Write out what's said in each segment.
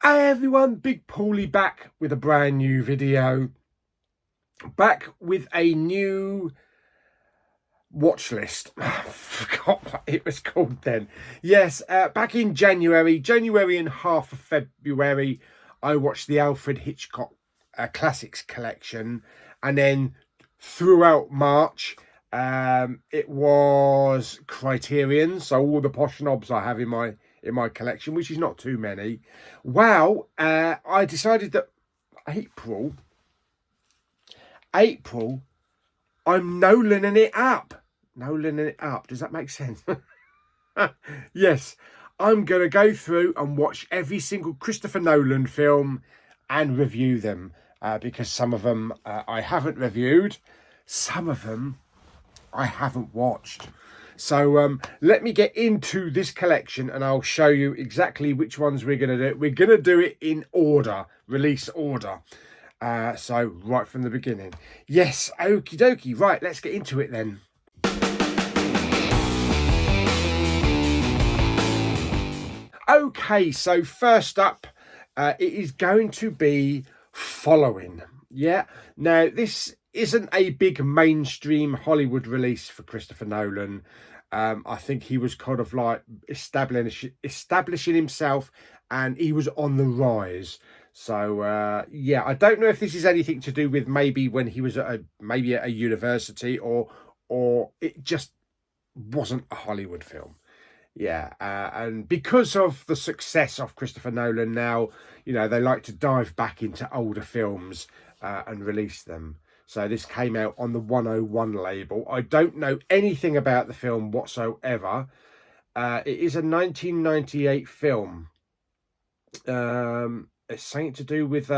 Hey everyone, Big Pauly back with a brand new video. Back with a new watch list. I forgot what it was called then. Yes, back in January and half of February, I watched the Alfred Hitchcock Classics collection. And then throughout March, it was Criterion. So all the posh knobs I have in my collection, which is not too many. Wow, I decided that April, I'm Nolaning it up. Nolaning it up. Does that make sense? Yes, I'm going to go through and watch every single Christopher Nolan film and review them because some of them I haven't reviewed. Some of them I haven't watched. So let me get into this collection and I'll show you exactly which ones we're going to do. We're going to do it in order, release order. So right from the beginning. Yes, okie dokie. Right, let's get into it then. Okay, so first up, it is going to be Following. Yeah, now this isn't a big mainstream Hollywood release for Christopher Nolan. I think he was kind of like establishing himself and he was on the rise. So yeah, I don't know if this is anything to do with maybe when he was at a university or it just wasn't a Hollywood film. Yeah, and because of the success of Christopher Nolan now, you know, they like to dive back into older films and release them. So this came out on the 101 label. I don't know anything about the film whatsoever. It is a 1998 film. It's something to do with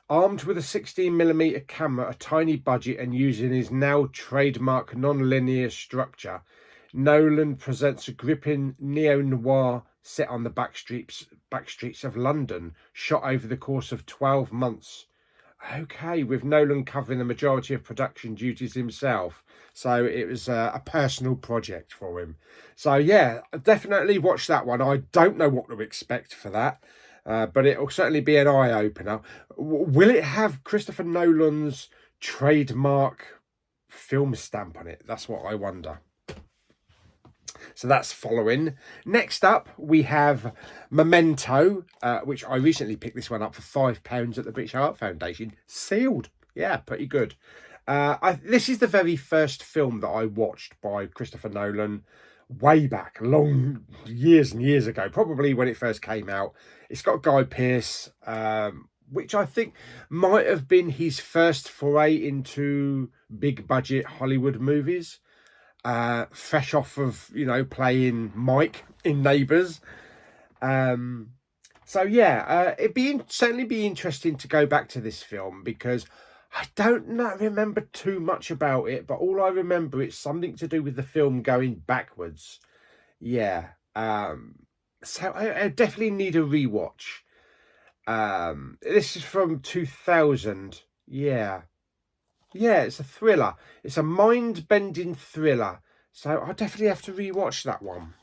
armed with a 16mm camera, a tiny budget, and using his now trademark non-linear structure, Nolan presents a gripping neo-noir set on the backstreets of London, shot over the course of 12 months. Okay, with Nolan covering the majority of production duties himself. So it was a personal project for him. So yeah, definitely watch that one. I don't know what to expect for that. But it'll certainly be an eye-opener. Will it have Christopher Nolan's trademark film stamp on it? That's what I wonder. So that's Following. Next up, we have Memento, which I recently picked this one up for £5 at the British Art Foundation. Sealed. Yeah, pretty good. This is the very first film that I watched by Christopher Nolan way back, long years and years ago, probably when it first came out. It's got Guy Pearce, which I think might have been his first foray into big budget Hollywood movies. Fresh off of, you know, playing Mike in Neighbours. So yeah, it'd certainly be interesting to go back to this film because I don't remember too much about it, but all I remember it's something to do with the film going backwards. Yeah. So I definitely need a rewatch. This is from 2000. Yeah. Yeah, it's a thriller. It's a mind-bending thriller. So I definitely have to rewatch that one.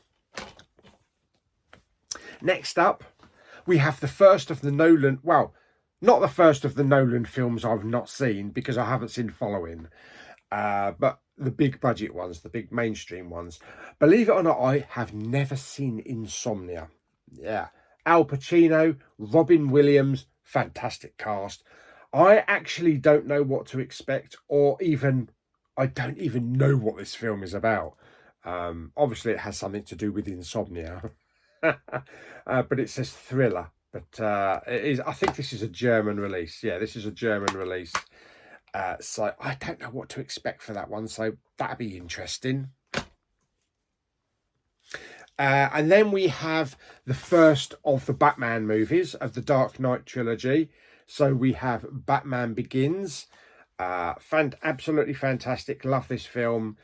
Next up, we have the first of the Nolan... Well, not the first of the Nolan films I've not seen because I haven't seen Following. But the big budget ones, the big mainstream ones. Believe it or not, I have never seen Insomnia. Yeah. Al Pacino, Robin Williams, fantastic cast. I actually don't know what to expect I don't even know what this film is about. Obviously, it has something to do with insomnia. But it says thriller. But it is. I think this is a German release. Yeah, this is a German release. So I don't know what to expect for that one. So that'd be interesting. And then we have the first of the Batman movies of the Dark Knight trilogy. So we have Batman Begins. Absolutely fantastic. Love this film.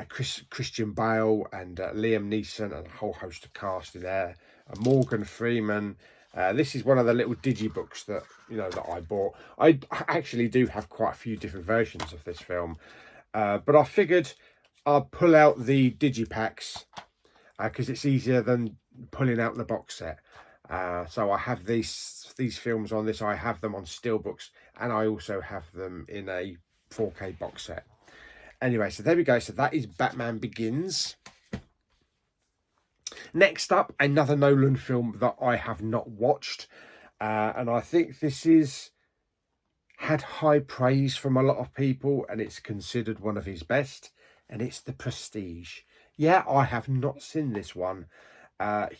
Christian Bale and Liam Neeson and a whole host of cast in there. Morgan Freeman. This is one of the little digibooks that that I bought. I actually do have quite a few different versions of this film, but I figured I'd pull out the digipacks because it's easier than pulling out the box set. So I have these films on this. I have them on steelbooks, and I also have them in a 4K box set. Anyway, so there we go. So that is Batman Begins. Next up, another Nolan film that I have not watched. And I think this is had high praise from a lot of people, and it's considered one of his best, and it's The Prestige. Yeah, I have not seen this one.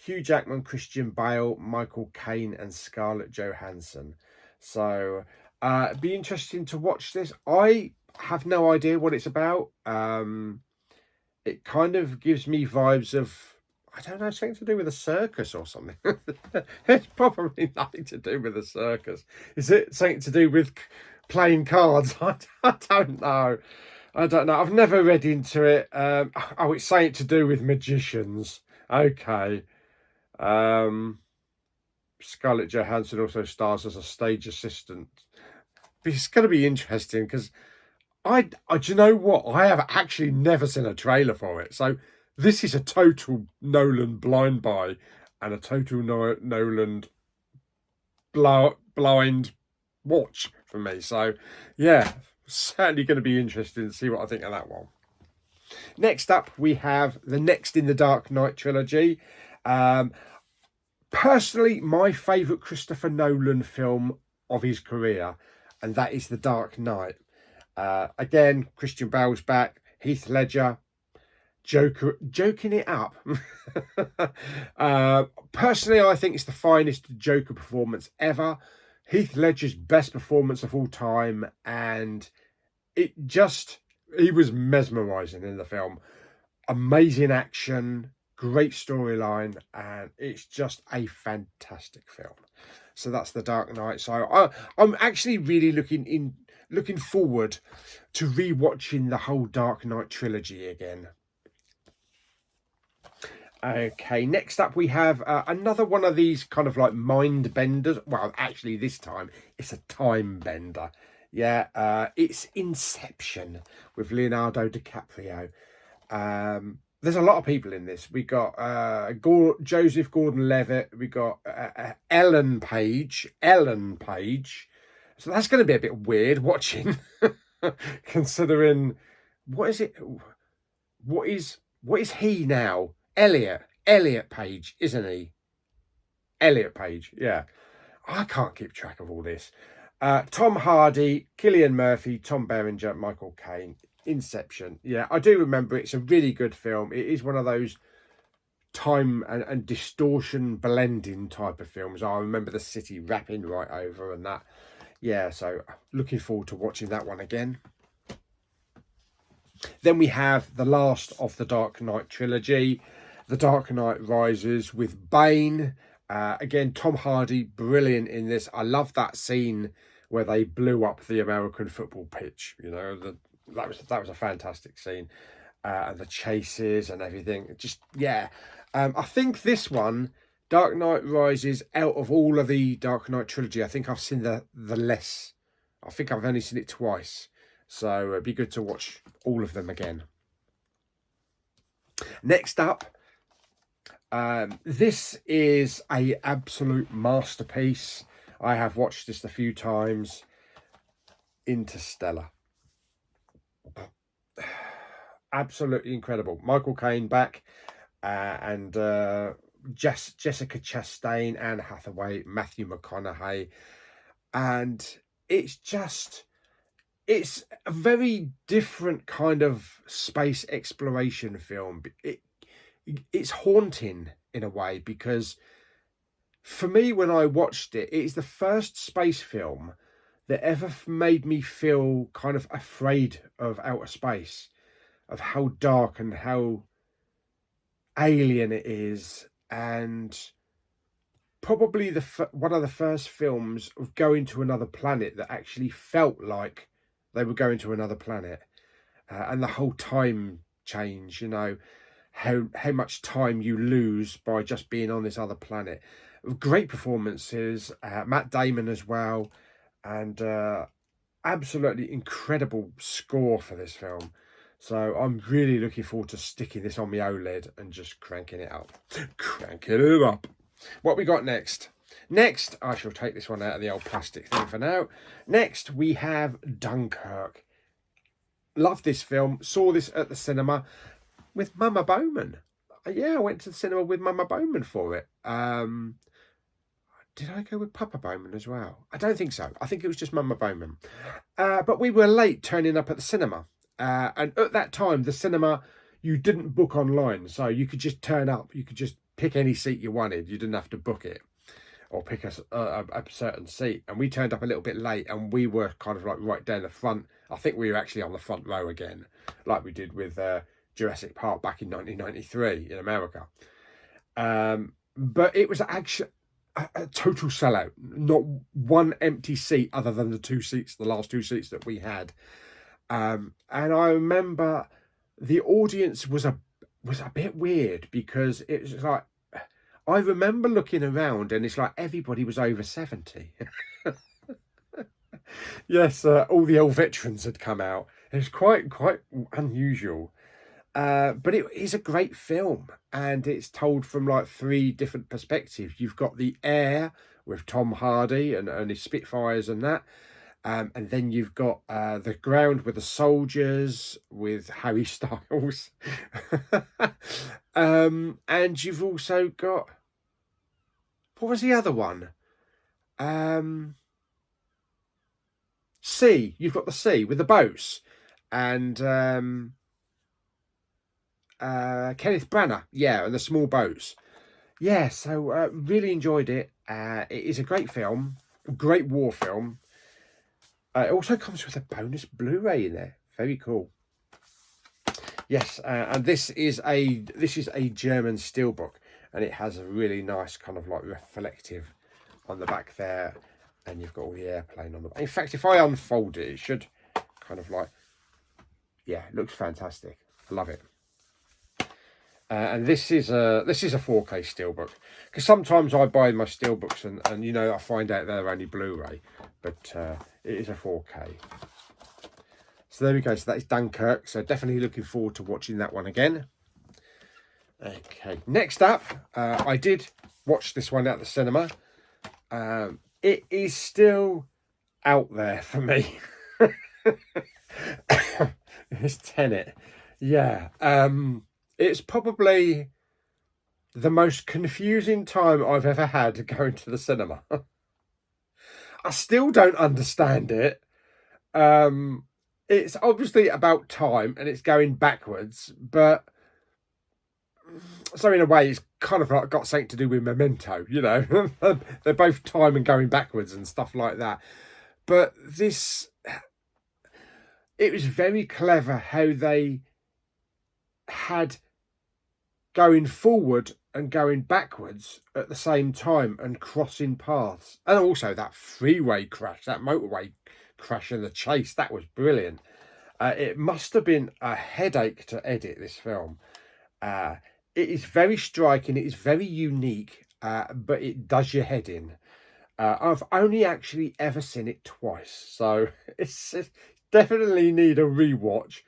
Hugh Jackman, Christian Bale, Michael Caine, and Scarlett Johansson. So it'd be interesting to watch this. I have no idea what it's about. It kind of gives me vibes of, I don't know, something to do with a circus or something. It's probably nothing to do with a circus. Is it something to do with playing cards? I don't know. I don't know. I've never read into it. Oh, it's something to do with magicians. Okay. Scarlett Johansson also stars as a stage assistant. But it's going to be interesting because do you know what? I have actually never seen a trailer for it. So this is a total Nolan blind buy and a total Nolan blind watch for me. So yeah, certainly going to be interesting to see what I think of that one. Next up, we have the next in the Dark Knight trilogy. Personally, my favourite Christopher Nolan film of his career, and that is The Dark Knight. Again, Christian Bale's back, Heath Ledger, Joker, joking it up. Personally, I think it's the finest Joker performance ever. Heath Ledger's best performance of all time, and he was mesmerising in the film. Amazing action, great storyline, and it's just a fantastic film. So that's The Dark Knight. So I'm actually really looking forward to rewatching the whole Dark Knight trilogy again. Okay, next up we have another one of these kind of like mind benders. Well, actually this time it's a time bender. Yeah, it's Inception with Leonardo DiCaprio. There's a lot of people in this. We got Joseph Gordon-Levitt. We got Ellen Page. So that's going to be a bit weird watching, considering what is it? What is he now? Elliot Page, isn't he? Elliot Page, yeah. I can't keep track of all this. Tom Hardy, Cillian Murphy, Tom Berenger, Michael Caine. Inception. Yeah, I do remember it's a really good film. It is one of those time and distortion blending type of films. I remember the city wrapping right over and that. Yeah, so looking forward to watching that one again. Then we have the last of the Dark Knight trilogy, The Dark Knight Rises with Bane. Again, Tom Hardy, brilliant in this. I love that scene where they blew up the American football pitch. You know, that was a fantastic scene. And the chases and everything. Just, yeah. I think this one, Dark Knight Rises, out of all of the Dark Knight trilogy, I think I've seen the less. I think I've only seen it twice. So it'd be good to watch all of them again. Next up, this is a absolute masterpiece. I have watched this a few times. Interstellar. Absolutely incredible. Michael Caine back, and Jessica Chastain, Anne Hathaway, Matthew McConaughey, and it's a very different kind of space exploration film. It's haunting in a way, because for me, when I watched it, it's the first space film that ever made me feel kind of afraid of outer space, of how dark and how alien it is, and probably one of the first films of going to another planet that actually felt like they were going to another planet, and the whole time change, you know, how much time you lose by just being on this other planet. Great performances, Matt Damon as well, and absolutely incredible score for this film. So I'm really looking forward to sticking this on my OLED and just cranking it up. Cranking it up. What we got next? Next, I shall take this one out of the old plastic thing for now. Next, we have Dunkirk. Love this film. Saw this at the cinema with Mama Bowman. Yeah, I went to the cinema with Mama Bowman for it. Did I go with Papa Bowman as well? I don't think so. I think it was just Mama Bowman. But we were late turning up at the cinema. And at that time, the cinema, you didn't book online. So you could just turn up. You could just pick any seat you wanted. You didn't have to book it or pick a certain seat. And we turned up a little bit late, and we were kind of like right down the front. I think we were actually on the front row again, like we did with Jurassic Park back in 1993 in America. But it was actually a total sellout. Not one empty seat other than the last two seats that we had. And I remember the audience was a bit weird, because it was like, I remember looking around and it's like everybody was over 70. Yes, all the old veterans had come out. It was quite unusual. But it is a great film, and it's told from like 3 different perspectives. You've got the air with Tom Hardy and his Spitfires and that. And then you've got the ground with the soldiers with Harry Styles. And you've also got, what was the other one? Sea. You've got the sea with the boats. And Kenneth Branagh, yeah, and the small boats. Yeah, so really enjoyed it. It is a great film, a great war film. It also comes with a bonus Blu-ray in there. Very cool. Yes, and this is a German steelbook, and it has a really nice kind of like reflective on the back there, and you've got all the airplane on the back. In fact, if I unfold it, it should kind of like, yeah, it looks fantastic. I love it. And this is a 4K steelbook, because sometimes I buy my steelbooks and you know, I find out they're only Blu-ray, but it is a 4K. So there we go. So that is Dunkirk. So definitely looking forward to watching that one again. Okay, next up, I did watch this one at the cinema. It is still out there for me. It's Tenet. Yeah. It's probably the most confusing time I've ever had going to the cinema. I still don't understand it. It's obviously about time and it's going backwards, but so in a way it's kind of like got something to do with Memento, you know. They're both time and going backwards and stuff like that. But it was very clever how they had going forward and going backwards at the same time and crossing paths. And also that freeway crash, that motorway crash and the chase, that was brilliant. It must have been a headache to edit this film. It is very striking, it is very unique, but it does your head in. I've only actually ever seen it twice, so it's definitely need a rewatch.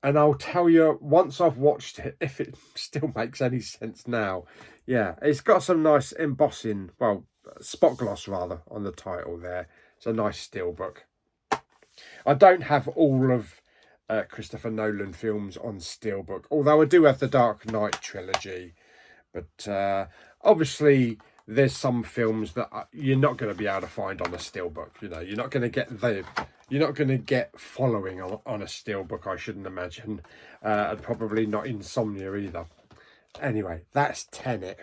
And I'll tell you once I've watched it if it still makes any sense now. Yeah, it's got some nice embossing, well, spot gloss rather, on the title there. It's a nice steelbook. I don't have all of Christopher Nolan films on steelbook, although I do have the Dark Knight trilogy. But obviously there's some films that you're not going to be able to find on a steelbook. You know, you're not going to get Following on a steelbook, I shouldn't imagine. And probably not Insomnia either. Anyway, that's Tenet.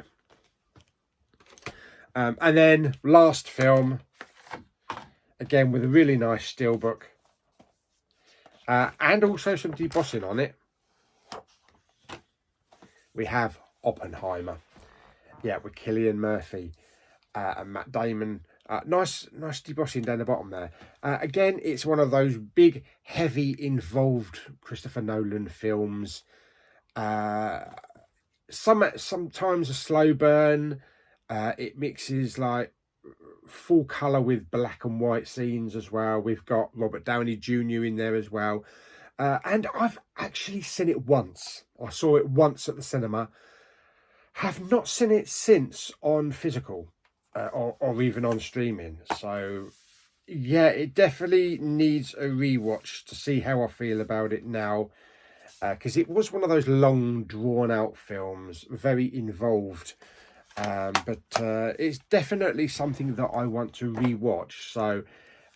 And then last film, again with a really nice steelbook. And also some debossing on it. We have Oppenheimer. Yeah, with Cillian Murphy and Matt Damon. Nice debossing down the bottom there. Again, it's one of those big, heavy, involved Christopher Nolan films. Sometimes a slow burn. It mixes like full colour with black and white scenes as well. We've got Robert Downey Jr. in there as well. And I've actually seen it once. I saw it once at the cinema. Have not seen it since on physical or even on streaming. So yeah, it definitely needs a rewatch to see how I feel about it now. Because it was one of those long, drawn-out films, very involved. But it's definitely something that I want to rewatch. So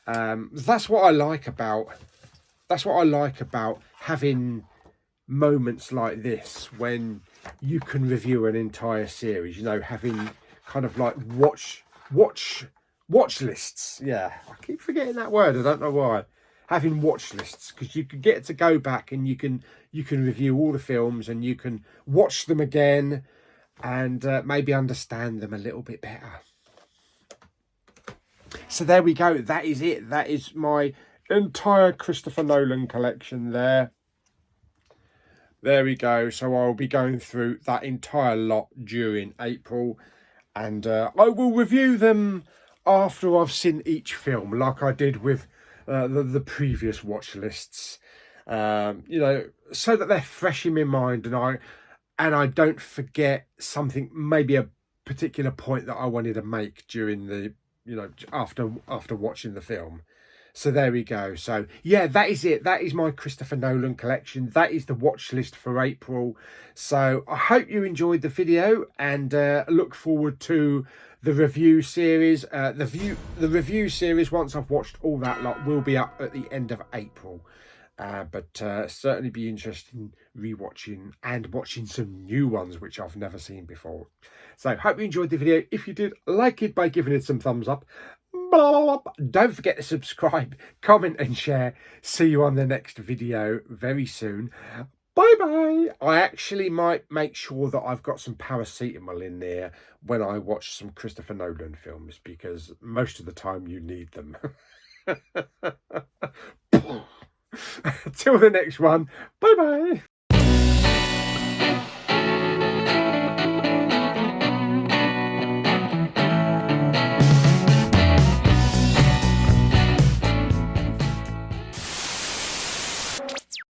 that's what I like about having moments like this when you can review an entire series. You know, having kind of like watch lists. Yeah, I keep forgetting that word. I don't know why. Having watch lists, because you can get to go back and you can review all the films and you can watch them again and maybe understand them a little bit better. So there we go. That is it. That is my entire Christopher Nolan collection there. There we go. So I'll be going through that entire lot during April, and I will review them after I've seen each film, like I did with the previous watch lists. You know, so that they're fresh in my mind, and I don't forget something, maybe a particular point that I wanted to make during the, you know, after watching the film. So there we go. So yeah, that is it. That is my Christopher Nolan collection. That is the watch list for April. So I hope you enjoyed the video, and look forward to the review series. The review series, once I've watched all that lot, will be up at the end of April. But certainly be interested in rewatching and watching some new ones which I've never seen before. So hope you enjoyed the video. If you did, like it by giving it some thumbs up. Don't forget to subscribe, comment and share. See you on the next video very soon. Bye bye. I actually might make sure that I've got some paracetamol in there when I watch some Christopher Nolan films, because most of the time you need them. Till the next one. Bye bye.